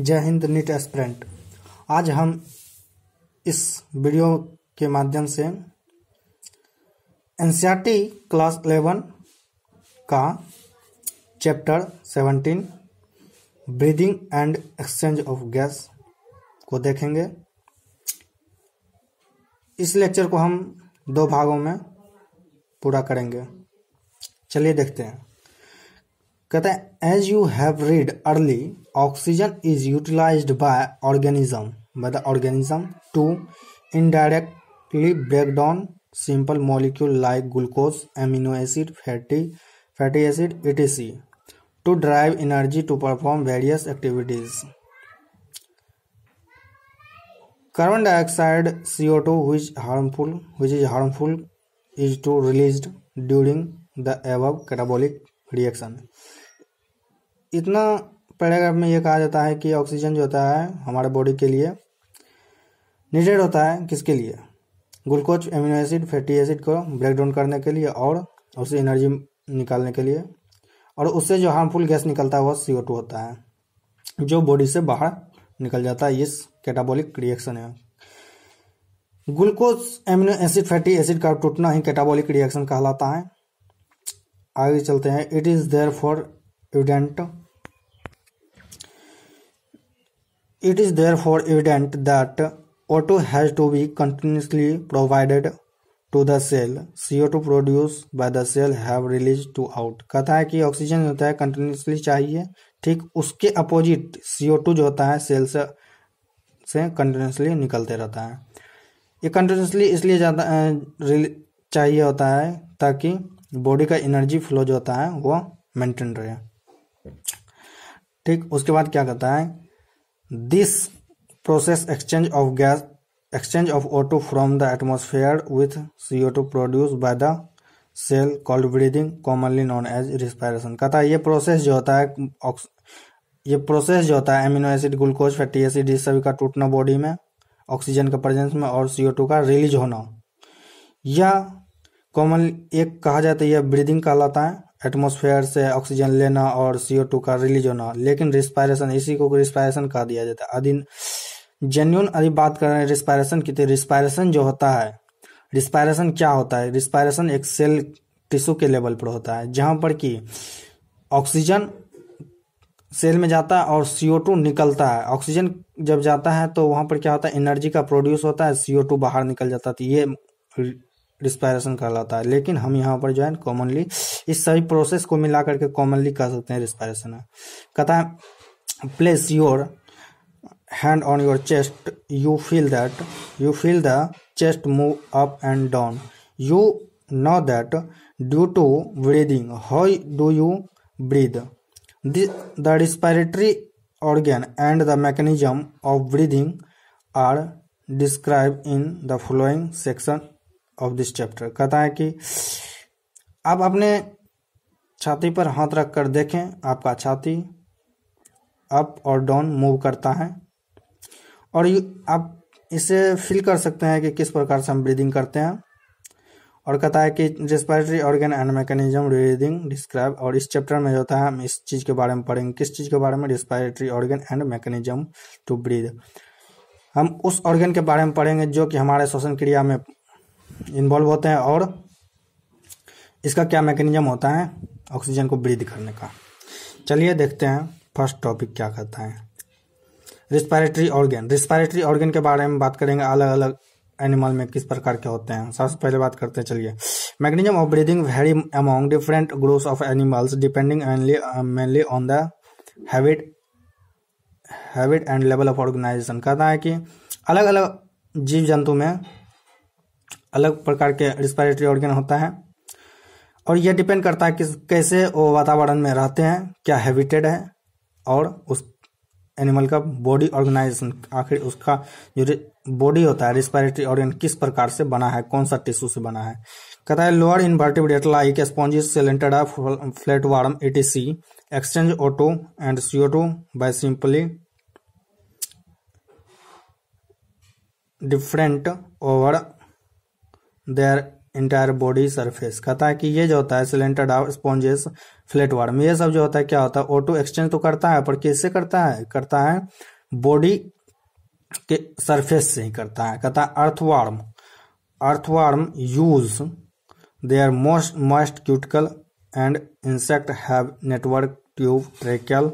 जय Hind NEET aspirant. आज हम इस वीडियो के माध्यम से एनसीईआरटी क्लास 11 का chapter 17 breathing and exchange of gas को देखेंगे। इस लेक्चर को हम 2 भागों में पूरा करेंगे। चलिए देखते हैं। कहते हैं as you have read early oxygen is utilised by the organism to indirectly break down simple molecule like glucose, amino acid, fatty acid etc. to derive energy to perform various activities. Carbon dioxide CO2 which is harmful is to released during the above catabolic reaction. इतना paragraph में ये कहा जाता है कि oxygen जो होता है हमारे बॉडी के लिए नीडेड होता है। किसके लिए? Glucose, amino acid, fatty acid को ब्रेक डाउन करने के लिए और उससे एनर्जी निकालने के लिए। और उससे जो हार्मफुल गैस निकलता है वो CO2 होता है जो बॉडी से बाहर निकल जाता है। इस कैटाबॉलिक रिएक्शन है। Glucose, amino acid, fatty acid का टूटना ही कैटाबॉलिक रिएक्शन कहलाता है। आगे चलते हैं। It is therefore evident that O2 has to be continuously provided to the cell. CO2 produced by the cell have released to out. कहता है कि ऑक्सीजन होता है कंटिन्यूसली चाहिए। ठीक उसके अपोजिट CO2 जो होता है सेल से कंटिन्यूसली निकलते रहता है। ये कंटिन्यूसली इसलिए ज़्यादा चाहिए होता है ताकि बॉडी का एनर्जी फ्लो जो होता है वो मेंटेन रहे। ठीक उसके बाद क्या कहता है? This process exchange of O2 from the atmosphere with CO2 produced by the cell called breathing, commonly known as respiration. कहता है ये प्रोसेस जो होता है amino acid, glucose, fatty acid इस सभी का टूटना बॉडी में ऑक्सीजन के प्रेजेंस में और CO2 का रिलीज होना, या कॉमनली एक कहा जाता है यह ब्रीदिंग कहलाता है। एटमॉस्फेयर से ऑक्सीजन लेना और CO2 का रिलीज होना। लेकिन रिस्पायरेशन, इसी को रिस्पायरेशन कहा दिया जाता है। जेन्युइन अभी बात कर रहे हैं रिस्पायरेशन की। रिस्पायरेशन जो होता है, रिस्पायरेशन क्या होता है? रिस्पायरेशन एक सेल टिश्यू के लेवल पर होता है जहां पर कि ऑक्सीजन सेल में जाता है और CO2 निकलता है। ऑक्सीजन जब जाता है तो वहां पर क्या होता है? एनर्जी का प्रोड्यूस होता है, CO2 बाहर निकल जाता है। तो ये रिस्पायरेशन कहलाता है। लेकिन हम यहाँ पर जो है कॉमनली इस सभी प्रोसेस को मिला करके कॉमनली कह सकते हैं रिस्पायरेशन है। कहता है place your hand on your chest, you feel the chest move up and down. You know that due to breathing. How do you breathe? The respiratory organ and the mechanism of breathing are described in the following section of this chapter. कहता है कि आप अपने छाती पर हाथ रख कर देखें। आपका छाती अप और डाउन मूव करता है और आप इसे फील कर सकते हैं कि किस प्रकार से हम ब्रीदिंग करते हैं। और कहता है कि respiratory organ and mechanism breathing describe. और इस चैप्टर में जो होता है हम इस चीज़ के बारे में पढ़ेंगे। किस चीज़ के बारे में? Respiratory organ and mechanism to breathe. हम उस ऑर्गन के बारे में पढ़ेंगे जो कि हमारे श्वसन क्रिया में इन्वॉल्व होते हैं और इसका क्या मैकेनिज्म होता है ऑक्सीजन को ब्रीद करने का। चलिए देखते हैं फर्स्ट टॉपिक क्या कहता है। रिस्पिरेटरी ऑर्गन के बारे में बात करेंगे। अलग अलग एनिमल में किस प्रकार के होते हैं। सबसे पहले बात करते हैं। चलिए। Mechanism of breathing vary among different groups of animals depending mainly on the habit and level of organisation. कहता है कि अलग अलग जीव जंतु में अलग प्रकार के रिस्पिरेटरी ऑर्गन होता है और यह डिपेंड करता है कि कैसे वो वातावरण में रहते हैं, क्या हैबिटेड है और उस एनिमल का बॉडी ऑर्गेनाइजेशन, आखिर उसका जो बॉडी होता है रिस्पिरेटरी ऑर्गन किस प्रकार से बना है, कौन सा टिश्यू से बना है। कहता है lower invertebrate like sponges, coelenterate, flatworm etc. Exchange O2 and CO2 by simply different over their entire body surface. कहता है कि ये जो होता है cylinder of sponges flat worm, ये सब जो होता है क्या होता है, O2 एक्सचेंज तो करता है, पर किससे करता है बॉडी के सरफेस से ही करता है। कहता है earthworm use their most moist cuticle and insect have network tube tracheal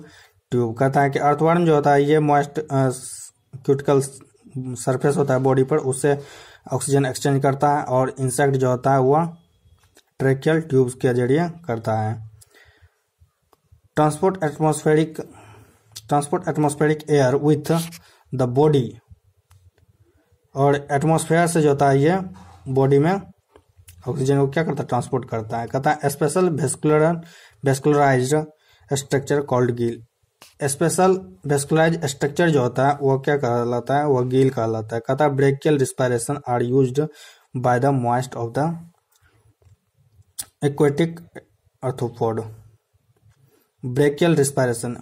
tube. कहता है कि अर्थवार्म जो होता है ये मॉइस्ट क्यूटिकल सरफेस होता है बॉडी पर, उससे ऑक्सीजन एक्सचेंज करता है, और इंसेक्ट जो होता है वह ट्रेकियल ट्यूब्स के जरिए करता है। Transport atmospheric air with the body, और एटमॉस्फेयर से जो होता है ये बॉडी में ऑक्सीजन को क्या करता है, ट्रांसपोर्ट करता है। कहता है special vascularised structure called Gill. Special vascularised structure जो होता है वह क्या कहलाता है, वह गिल कहलाता है। कहता है branchial respiration are used by the moist of the aquatic arthropod. Branchial respiration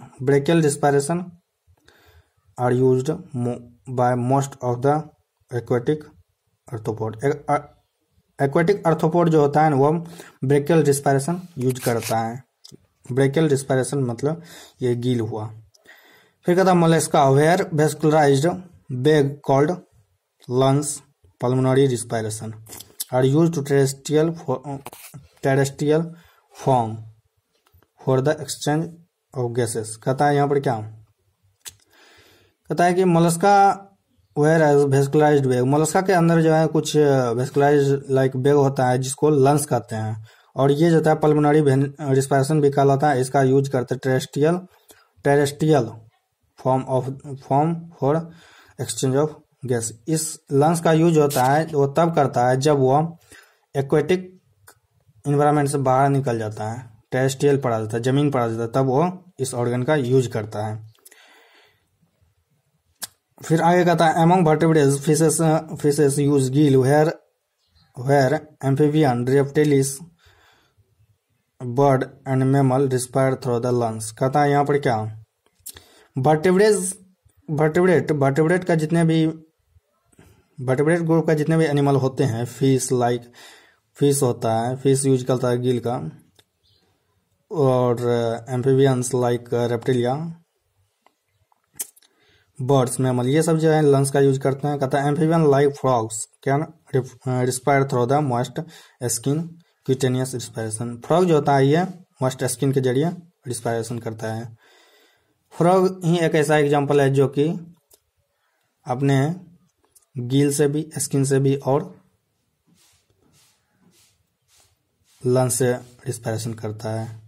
are used by most of the aquatic arthropod. Aquatic arthropod जो होता है ना वह ब्रेकियल रिस्पायरेशन यूज करता है। ब्रेकियल रिस्पायरेशन मतलब ये गील हुआ। फिर कहता है mollusca where vascularised bag called lungs pulmonary respiration are use to terrestrial form for the exchange of gases. कहता है यहाँ पर क्या कहता है कि mollusca where as vascularised bag, mollusca के अंदर जो है कुछ वेस्कुलराइज्ड लाइक बैग होता है जिसको लंग्स कहते हैं, और ये जो है पल्मोनरी रिस्पायरेशन भी कहलाता है। इसका यूज करते हैं terrestrial form for exchange of gas. इस लंग्स का यूज होता है वो तब करता है जब वो एक्वेटिक इन्वायरमेंट से बाहर निकल जाता है, टेरेस्ट्रियल पर आ जाता है, जमीन पर आ जाता है, तब वो इस ऑर्गन का यूज करता है। फिर आगे कहता है among vertebrates fishes use gill where amphibian reptiles bird and mammal respire through the lungs. कहता है यहाँ पर क्या वर्टेब्रेट का जितने भी वर्टेब्रेट ग्रुप का जितने भी एनिमल होते हैं, फिश होता है, फिश यूज करता है गिल का, और amphibians like reptilia, birds mammal, ये सब जो है लंग्स का यूज करते हैं। कहता है amphibian like frogs can respire through the moist skin cutaneous respiration. Frog जो होता है ये मॉइस्ट स्किन के जरिए रिस्पायरेशन करता है। फ्रॉग ही एक ऐसा एग्जांपल है जो कि अपने गिल से भी, स्किन से भी और लंग्स से रिस्पायरेशन करता है।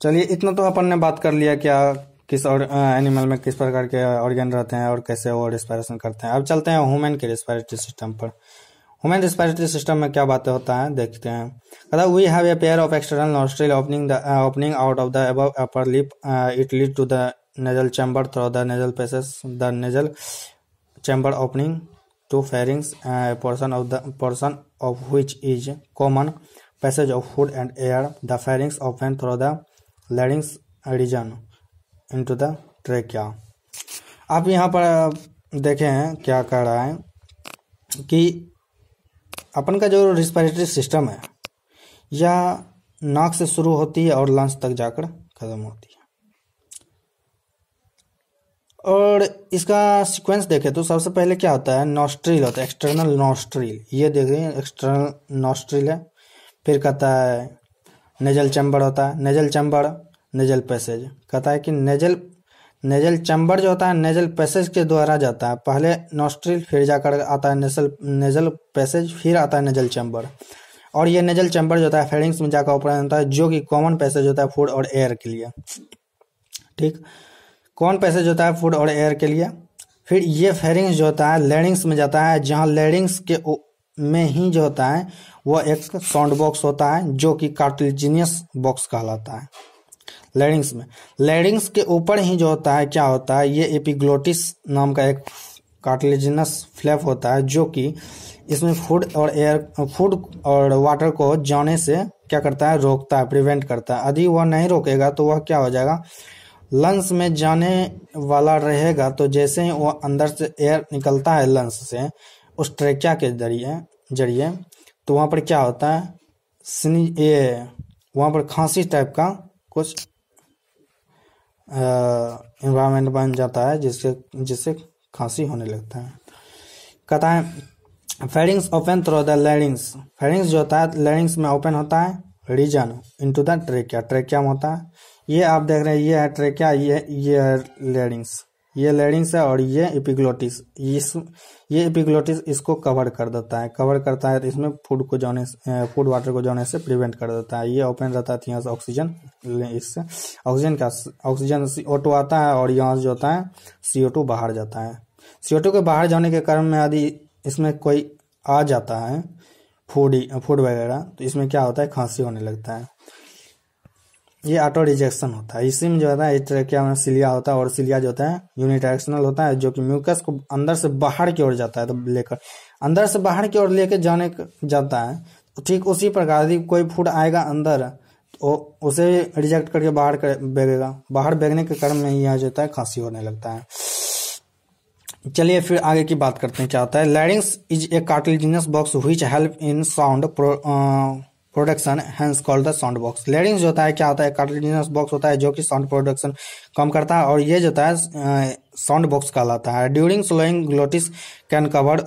चलिए इतना तो अपन ने बात कर लिया क्या किस और एनिमल में किस प्रकार के ऑर्गन रहते हैं और कैसे वो रिस्पायरेशन करते हैं। अब चलते हैं ह्यूमन के रिस्पायरेटरी सिस्टम पर। ह्यूमन रिस्पायरेटरी सिस्टम में क्या बातें होता है देखते हैं। कहता है we have a pair of external nostril opening out of the above upper lip, it lead to the nasal chamber through the nasal passages, the nasal chamber opening to pharynx, a portion of which is common passage of food and air. The pharynx open through the larynx region into the trachea. आप यहाँ पर देखें क्या कह रहा है कि अपन का जो रिस्पिरेटरी सिस्टम है यह नाक से शुरू होती है और लंग्स तक जाकर खत्म होती है। और इसका सीक्वेंस देखें तो सबसे पहले क्या होता है, नॉस्ट्रिल होता है, एक्सटर्नल नॉस्ट्रिल, ये देखें एक्सटर्नल नॉस्ट्रिल है। फिर कहता है नेजल चैम्बर होता है, नेजल चैम्बर नेजल पैसेज। कहता है कि नेजल चैम्बर जो होता है नेजल पैसेज के द्वारा जाता है, पहले नॉस्ट्रिल फिर जाकर आता है नेजल पैसेज, फिर आता है नेजल चैम्बर। और ये नेजल चैम्बर जो होता है फेरिंग्स में जाकर ओपन होता है, जो कि कॉमन पैसेज होता है फूड और एयर के लिए। ठीक, कौन पैसेज होता है फूड और एयर के लिए। फिर ये फेरिंग्स जो होता है लैरिंग्स में जाता है, जहां लैरिंग्स के में ही जो होता है वो एक साउंड बॉक्स होता है जो कि कार्टिलेजिनियस बॉक्स कहलाता है। लैरिंग्स में, लैरिंग्स के ऊपर ही जो होता है क्या होता है, ये एपिग्लोटिस नाम का एक कार्टिलेजिनस फ्लैप होता है जो कि इसमें फूड और वाटर को जाने से क्या करता है, रोकता है, प्रिवेंट करता है। यदि वह नहीं रोकेगा तो वह क्या हो जाएगा, लंग्स में जाने वाला रहेगा। तो जैसे ही वो अंदर से एयर निकलता है लंग्स से उस ट्रेकिया के जरिए तो वहाँ पर क्या होता है, ये वहाँ पर खांसी टाइप का कुछ एनवायरनमेंट बन जाता है जिससे खांसी होने लगता है। कहता है pharynx open through the larynx. Pharynx जो होता है लैरिंग्स में ओपन होता है region into the trachea. Trachea में होता है, ये आप देख रहे हैं ये है ट्रेकिया, ये है लैरिंग्स, ये लैरिंग्स है और ये एपिग्लोटिस। ये एपिग्लोटिस इसको कवर कर देता है, कवर करता है तो इसमें फूड वाटर को जाने से प्रिवेंट कर देता है। ये ओपन रहता है, यहाँ से ऑक्सीजन, इससे ऑक्सीजन CO2 आता है और यहाँ से जो होता है CO2 बाहर जाता है। CO2 के बाहर जाने के कारण में यदि इसमें कोई आ जाता है फूड वगैरह तो इसमें क्या होता है, खांसी होने लगता है। ये ऑटो रिजेक्शन होता है। इसी में जो होता है ट्रेकिया में सिलिया होता है और सिलिया जो होता है यूनिडायरेक्शनल होता है, जो कि म्यूकस को अंदर से बाहर की ओर जाता है, तो लेकर अंदर से बाहर की ओर लेके जाता है। तो ठीक उसी प्रकार यदि कोई फूड आएगा अंदर तो उसे रिजेक्ट करके बाहर बेगेगा, बाहर बेगने के कारण में यह जो होता है खांसी होने लगता है। चलिए फिर आगे की बात करते हैं क्या होता है। Larynx is a cartilaginous box which help in sound production, hence called the sound box. Larynx जो होता है क्या होता है, कार्टिलेजिनस बॉक्स होता है जो कि साउंड प्रोडक्शन कम करता है और ये जो होता है साउंड बॉक्स कहलाता है। During swallowing glottis can covered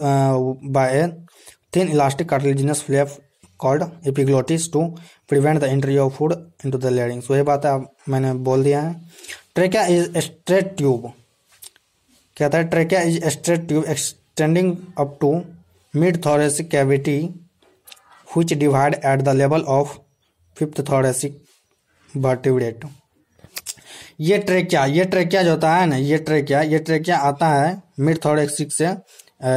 by a thin elastic cartilaginous flap called epiglottis to prevent the entry of food into the larynx. वही बात है मैंने बोल दिया है। Trachea is a straight tube, कहता है trachea is a straight tube extending up to mid thoracic cavity which divide at the level of fifth thoracic vertebrate। ये ट्रेकिया जो होता है ना, ये ट्रेकिया आता है मिड थोरेसिक से,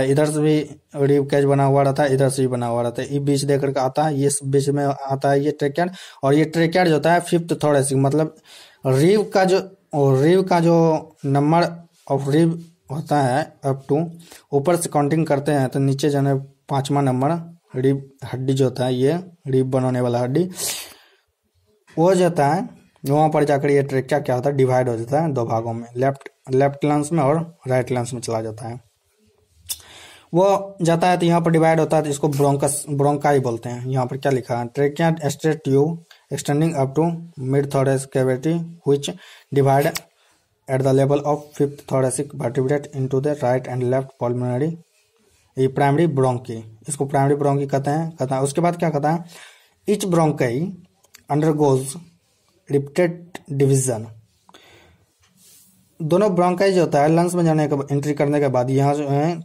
इधर से भी रिब कैच बना हुआ रहता है, इधर से भी बना हुआ रहता है, ये बीच देकर के आता है, ये बीच में आता है ये ट्रेकिया। और ये ट्रेकिया जो होता है फिफ्थ थोरेसिक, मतलब रिब का जो नंबर ऑफ रिब होता है अप टू ऊपर से काउंटिंग करते हैं तो नीचे जाने 5वां नंबर रिब हड्डी जो होता है, ये रिब बनाने वाला हड्डी वो जो होता है वहां पर जाकर ये ट्रेकिया क्या होता है डिवाइड हो जाता है 2 भागों में, लेफ्ट लंग्स में और राइट लंग्स में चला जाता है। वो जाता है तो यहाँ पर डिवाइड होता है तो इसको ब्रोंकाई बोलते हैं। यहाँ पर क्या लिखा है, trachea straight tube extending up to mid thoracic cavity which divide at the level of fifth thoracic vertebrate into the right and left pulmonary, ये प्राइमरी ब्रोंकी, इसको प्राइमरी ब्रोंकी कहते हैं। उसके बाद क्या कहता है, each bronchi undergoes repeated division. दोनों ब्रोंकाई जो होता है लंग्स में जाने का एंट्री करने के बाद यहाँ जो है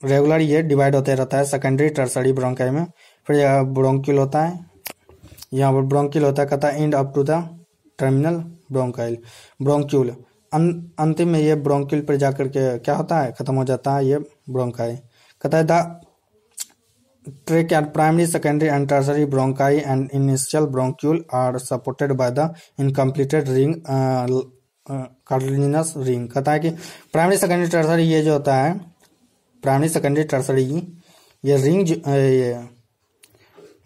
रेगुलर ये डिवाइड होते रहता है सेकेंडरी टर्सरी ब्रोंकाई में। फिर ब्रोंक्यूल होता है, यहाँ पर ब्रोंक्यूल होता है, कहता है end up to the terminal bronchiole bronchiole. अंतिम में ये ब्रोंक्यूल पर जाकर के क्या होता है, खत्म हो जाता है ये ब्रोंकाई। कहता है the trachea primary secondary and tertiary bronchi and initial bronchiole are supported by the incompleted ring cartilaginous ring. कहता है कि प्राइमरी सेकेंडरी टर्सरी ये जो होता है प्राइमरी सेकेंडरी टर्सरी ये रिंग ये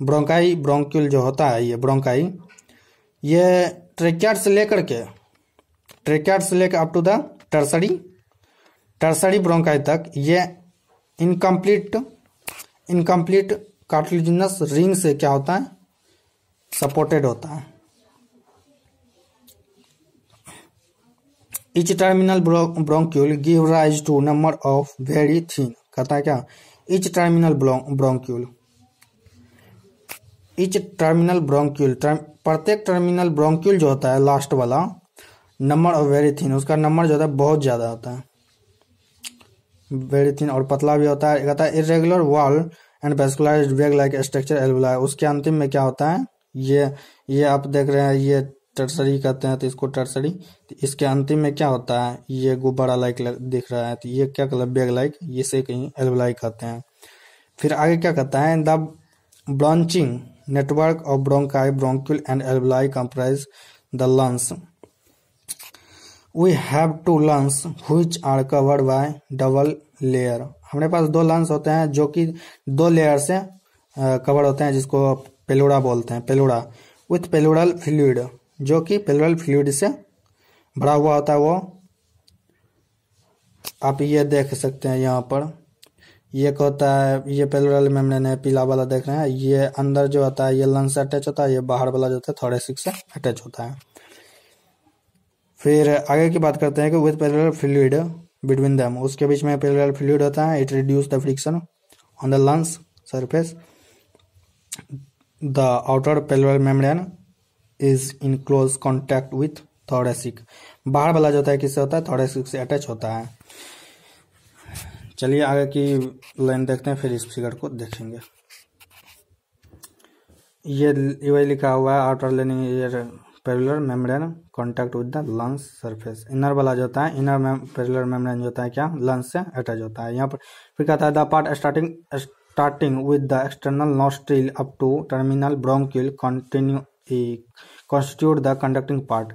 ब्रोंकाई ब्रोंक्यूल जो होता है ये ब्रोंकाई ये ट्रेकिया से लेकर up to the tertiary bronchi तक ये इनकम्प्लीट कार्टिलेजिनस रिंग से क्या होता है सपोर्टेड होता है। Each terminal bronchiole give rise to number of very thin. कहता है क्या, इच टर्मिनल ब्रोंक्यूल प्रत्येक टर्मिनल ब्रोंक्यूल जो होता है लास्ट वाला नंबर ऑफ वेरी थिन, उसका नंबर जो होता है बहुत ज्यादा होता है, वेरी थिन और पतला भी होता है। कहता है irregular wall and vascularised bag like structure alveoli. उसके अंतिम में क्या होता है, ये आप देख रहे हैं ये टर्सरी कहते हैं तो इसको टर्सरी, तो इसके अंतिम में क्या होता है ये गुब्बारा लाइक दिख रहा है तो ये क्या कहता है बैग लाइक, ये से कहीं एल्वुलाई कहते हैं। फिर आगे क्या कहता है, the branching network of bronchi bronchiole and alveoli comprise the lungs. We have 2 lungs which are covered by double layer. हमारे पास 2 लंग्स होते हैं जो कि 2 लेयर से कवर होते हैं, जिसको पेलुड़ा बोलते हैं, पेलुड़ा विथ पेलुडल फ्लूइड, जो कि पेलुडल फ्लूइड से भरा हुआ होता है। वो आप ये देख सकते हैं यहाँ पर ये क्या होता है, ये पेल्वियल मेम्ब्रेन है, पीला वाला देख रहे हैं, ये अंदर जो होता है ये लंग्स से अटैच होता है, ये बाहर वाला जो होता है थोरेसिक से अटैच होता है। फिर आगे की बात करते हैं कि with pleural fluid between them, उसके बीच में पेल्वियल फ्लूइड होता है, it reduce the friction on the lungs surface, the outer pleural membrane is in close contact with thoracic, बाहर वाला जो होता है किससे होता है, थोरेसिक से अटैच होता है। चलिए आगे की लाइन देखते हैं, फिर इस फिगर को देखेंगे। ये वही लिखा हुआ है, outer linear pleural membrane contact with the lungs surface, inner वाला जो होता है, इनर पेल्वियर मेम्ब्रेन जो होता है क्या, लंग्स से अटैच होता है। यहाँ पर फिर कहता है the part starting with the external nostril up to terminal bronchial constitute the conducting part.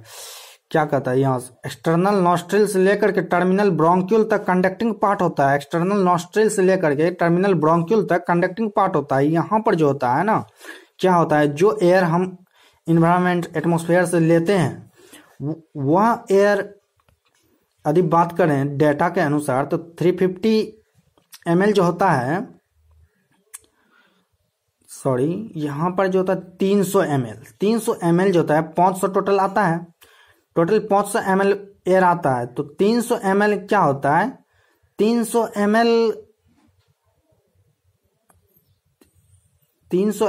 क्या कहता है, यहाँ एक्सटर्नल नॉस्ट्रिल से लेकर के टर्मिनल ब्रोंक्यूल तक कंडक्टिंग पार्ट होता है, एक्सटर्नल नॉस्ट्रिल से लेकर के टर्मिनल ब्रोंक्यूल तक कंडक्टिंग पार्ट होता है। यहाँ पर जो होता है ना, क्या होता है, जो एयर हम इन्वायरमेंट एटमॉस्फेयर से लेते हैं वह एयर, यदि बात करें डेटा के अनुसार तो 350 ml जो होता है, सॉरी यहाँ पर जो होता है 300 ml जो होता है, 500 टोटल आता है, टोटल 500 ml एयर आता है, तो 300 ml क्या होता है, 300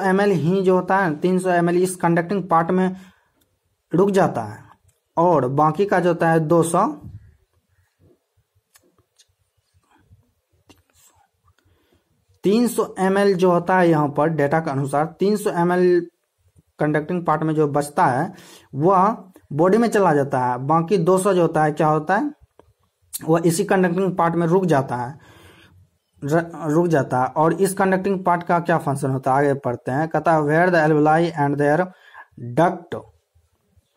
ml ही जो होता है, 300 ml इस कंडक्टिंग पार्ट में रुक जाता है, और बाकी का जो होता है 300 ml जो होता है, यहाँ पर डेटा के अनुसार 300 ml कंडक्टिंग पार्ट में जो बचता है वह बॉडी में चला जाता है, बाकी 200 जो होता है क्या होता है, वह इसी कंडक्टिंग पार्ट में रुक जाता है। और इस कंडक्टिंग पार्ट का क्या फंक्शन होता है, आगे पढ़ते हैं। कहता है where the alveoli and their duct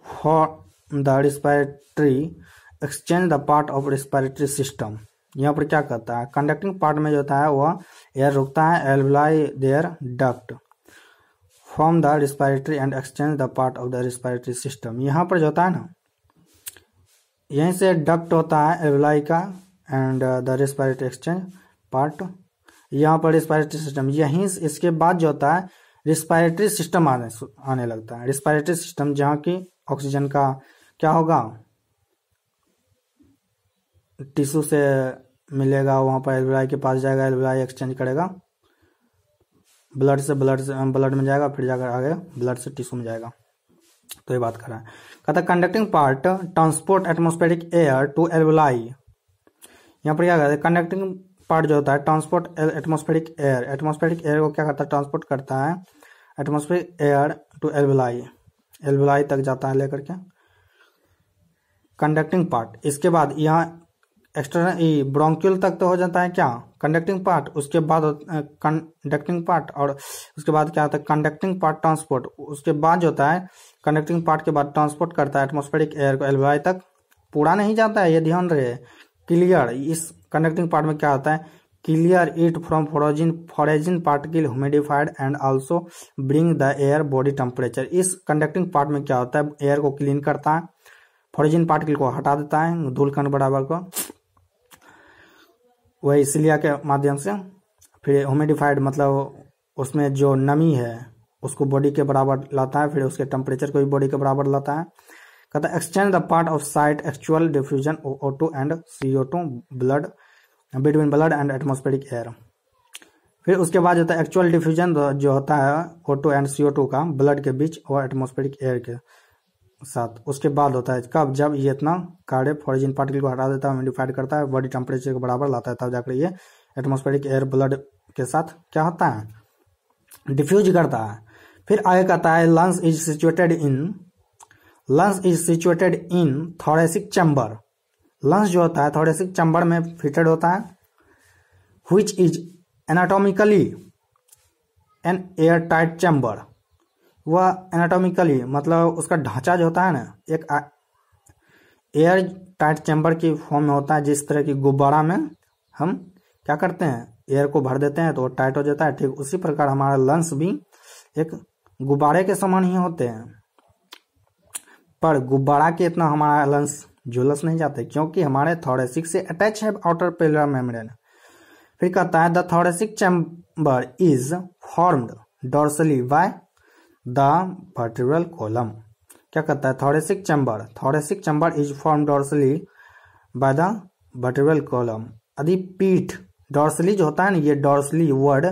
for the respiratory exchange the part of respiratory system. यहाँ पर क्या कहता है, कंडक्टिंग पार्ट में जो होता है वह एयर रुकता है, alveoli their duct form the respiratory and exchange the part of the respiratory system. यहाँ पर जो होता है ना, यहीं से डक्ट होता है एल्वेलाई का, and the respiratory exchange part, यहाँ पर रिस्पिरेटरी सिस्टम, यहीं इसके बाद जो होता है रिस्पिरेटरी सिस्टम आने लगता है। रिस्पिरेटरी सिस्टम जहाँ की ऑक्सीजन का क्या होगा, टिश्यू से मिलेगा, वहाँ पर एल्वेलाई के पास जाएगा, एल्वेलाई एक्सचेंज करेगा, ब्लड में जाएगा, फिर जाकर आगे ब्लड से टिश्यू में जाएगा। तो ये बात कर रहा है। कहता है conducting part transport atmospheric air to alveoli. यहाँ पर क्या कहते हैं, कंडक्टिंग पार्ट जो होता है ट्रांसपोर्ट एटमॉस्फेरिक एयर को क्या करता है, ट्रांसपोर्ट करता है एटमॉस्फेरिक एयर टू एल्वेलाई तक जाता है लेकर के कंडक्टिंग पार्ट। इसके बाद यहाँ एक्सटर्नल ब्रोंक्यूल तक तो हो जाता है क्या, कंडक्टिंग पार्ट, उसके बाद कंडक्टिंग पार्ट, और उसके बाद क्या होता है कंडक्टिंग पार्ट ट्रांसपोर्ट, उसके बाद जो होता है कंडक्टिंग पार्ट के बाद ट्रांसपोर्ट करता है एटमॉस्फेरिक एयर को एल्वेलाई तक, पूरा नहीं जाता है, ये ध्यान रहे। क्लियर, इस कंडक्टिंग पार्ट में क्या होता है, clear it from foreign particle humidified and also bring the air body temperature. इस कंडक्टिंग पार्ट में क्या होता है, एयर को क्लीन करता है, फोरेजिन पार्टिकल को हटा देता है, धूल कण बराबर को, वही सिलिया के माध्यम से, फिर ह्यूमिडिफाइड मतलब उसमें जो नमी है उसको बॉडी के बराबर लाता है, फिर उसके टेम्परेचर को भी बॉडी के बराबर लाता है। कहता है exchange the part of site actual diffusion O2 and CO2 blood between blood and atmospheric air. फिर उसके बाद होता है एक्चुअल डिफ्यूजन जो होता है O2 एंड CO2 का ब्लड के बीच और एटमॉस्फेरिक एयर के साथ। उसके बाद होता है कब, जब ये इतना कार्य फोरेजिन पार्टिकल को हटा देता है, ह्यूमिडिफाइड करता है, बॉडी टेम्परेचर के बराबर लाता है, तब जाकर ये एटमॉस्फेरिक एयर ब्लड के साथ क्या होता है, डिफ्यूज करता है। फिर आगे कहता है lungs is situated in thoracic chamber. Lungs जो होता है थोरेसिक चैम्बर में फिटेड होता है, which is anatomically an air tight chamber. वह एनाटॉमिकली मतलब उसका ढांचा जो होता है ना, एक एयर टाइट चैम्बर की फॉर्म में होता है, जिस तरह की गुब्बारा में हम क्या करते हैं, एयर को भर देते हैं तो वो टाइट हो जाता है, ठीक उसी प्रकार हमारा लंग्स भी एक गुब्बारे के समान ही होते हैं, पर गुब्बारा के इतना हमारा लंग्स झुलस नहीं जाते, क्योंकि हमारे थोरेसिक से अटैच है आउटर पेल्वियर मेम्ब्रेन। फिर कहता है the thoracic chamber is formed dorsally by the vertebral column. क्या कहता है, thoracic chamber is formed dorsally by the vertebral column. यदि पीठ डॉर्सली जो होता है ना, ये डॉर्सली वर्ड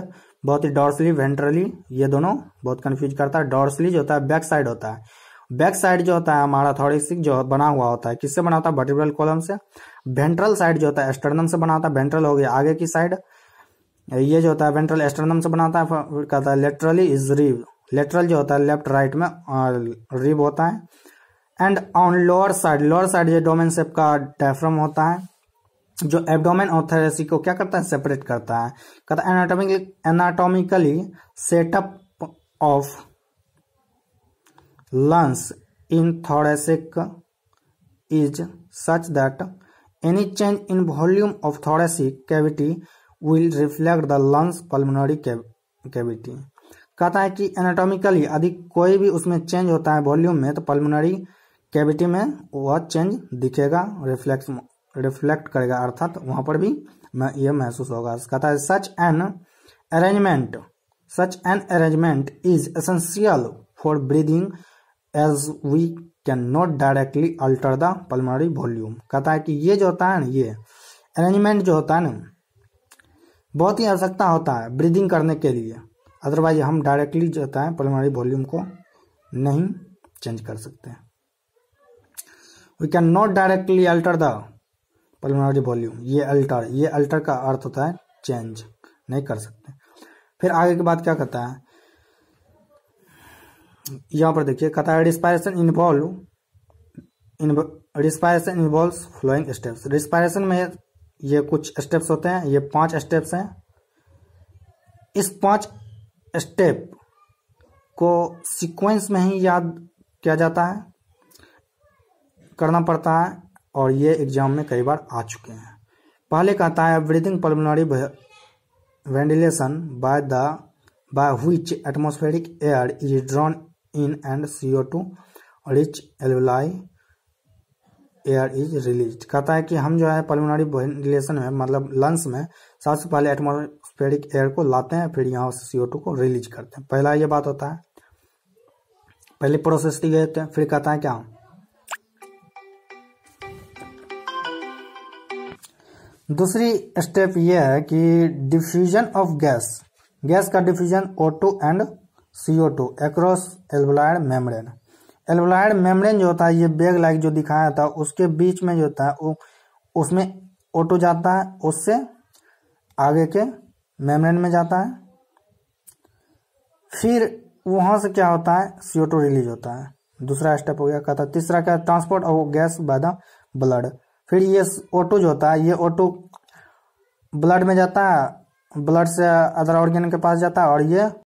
बहुत ही डॉर्सली वेंट्रली ये दोनों बहुत कंफ्यूज करता है। डॉर्सली जो होता है बैक साइड होता है, बैक साइड जो होता है हमारा थोरेसिक जो बना हुआ होता है किससे बना होता है, वर्टिब्रल कॉलम से। वेंट्रल साइड जो होता है स्टर्नम से बना होता है, वेंट्रल हो गया आगे की साइड, ये जो होता है वेंट्रल स्टर्नम से बना होता है। फिर कहता है लेटरली इज रिब, लेटरल जो होता है लेफ्ट राइट में रिब होता है। एंड ऑन लोअर साइड ये डोमेन शेप का डायफ्राम होता है जो एब्डोमेन और थोरेसिक को क्या करता है, सेपरेट करता है। कहता है anatomically setup of lungs in thoracic is such that any change in volume of thoracic cavity will reflect the lungs pulmonary cavity. कहता है कि एनाटॉमिकली यदि कोई भी उसमें चेंज होता है वॉल्यूम में तो पल्मोनरी कैविटी में वह चेंज दिखेगा, रिफ्लेक्ट करेगा, अर्थात वहां पर भी यह महसूस होगा। कहता है such an arrangement is essential for breathing as we can not directly alter the pulmonary volume. कहता है कि ये जो होता है ना, ये अरेंजमेंट जो होता है ना बहुत ही आवश्यकता होता है ब्रीदिंग करने के लिए, अदरवाइज हम डायरेक्टली जो होता है पल्मोनरी वॉल्यूम को नहीं चेंज कर सकते। We can not directly alter the pulmonary volume, ये अल्टर का अर्थ होता है चेंज, नहीं कर सकते। फिर आगे के बाद क्या कहता है, यहां पर देखिए कहता है respiration involves following steps. Respiration में ये कुछ स्टेप्स होते हैं, ये 5 स्टेप्स हैं। इस 5 स्टेप को सीक्वेंस में ही याद किया जाता है, करना पड़ता है, और ये एग्जाम में कई बार आ चुके हैं। पहले कहता है breathing pulmonary ventilation by which atmospheric air is drawn in and CO2 rich alveoli air is release. कहता है कि हम जो है पल्मोनरी वेंटिलेशन में मतलब लंग्स में सबसे पहले एटमॉस्फेरिक एयर को लाते हैं, फिर यहाँ से CO2 को रिलीज करते हैं। पहला ये बात होता है, पहले प्रोसेस दी गई है। फिर कहता है क्या, दूसरी स्टेप ये है कि डिफ्यूजन ऑफ गैस का diffusion O2 and CO2 across alveolar membrane. Alveolar membrane जो होता है ये बैग लाइक जो दिखाया था उसके बीच में जो होता है उसमें O2 जाता है, उससे आगे के मेम्ब्रेन में जाता है, फिर वहां से क्या होता है CO2 रिलीज होता है। दूसरा स्टेप हो गया। कहता है तीसरा क्या, transport of gas by the blood. फिर ये O2 जो होता है ये O2 ब्लड में जाता है, ब्लड से अदर ऑर्गन के पास जाता है, और ये